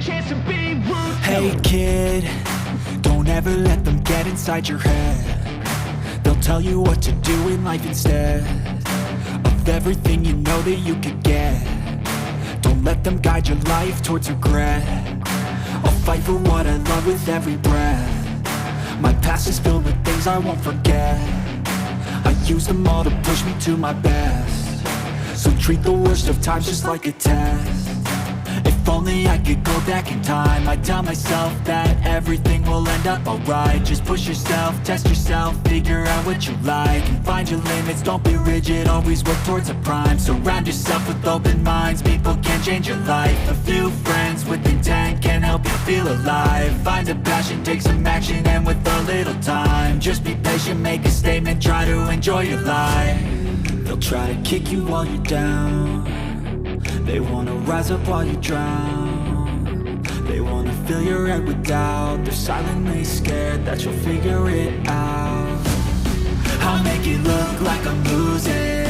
chance to be ruthless. Hey kid, don't ever let them get inside your head. They'll tell you what to do in life instead of everything you know that you could get. Don't let them guide your life towards regret. I'll fight for what I love with every breath. My past is filled with things I won't forget. I use them all to push me to my best. So treat the worst of times just like a test. If only I could go back in time, I'd tell myself that everything will end up alright. Just push yourself, test yourself, figure out what you like, and find your limits, don't be rigid, always work towards a prime. Surround yourself with open minds, people can change your life. A few friends with intent can help you feel alive. Find a passion, take some action, and with a little time, just be patient, make a statement, try to enjoy your life. They'll try to kick you while you're down. They wanna rise up while you drown. They wanna fill your head with doubt. They're silently scared that you'll figure it out. I'll make it look like I'm losing,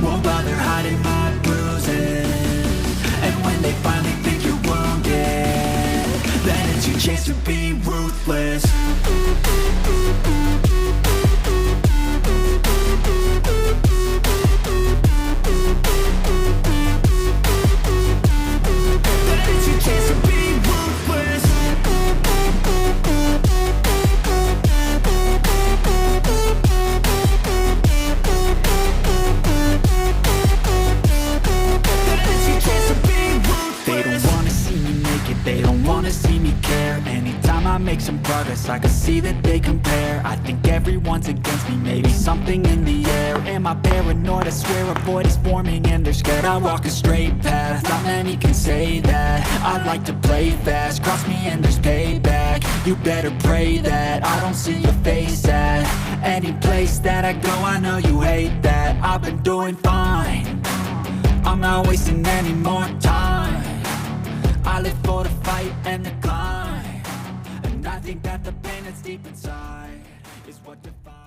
won't bother hiding my bruises. And when they finally think you're wounded, then it's your chance to be ruthless. Make some progress, I can see that they compare. I think everyone's against me, maybe something in the air. Am I paranoid? I swear a void is forming and they're scared. I walk a straight path, not many can say that. I like to play fast, cross me and there's payback. You better pray that I don't see your face at any place that I go. I know you hate that. I've been doing fine, I'm not wasting any more time. I live for the fight and the climb. I think that the pain that's deep inside is what defines.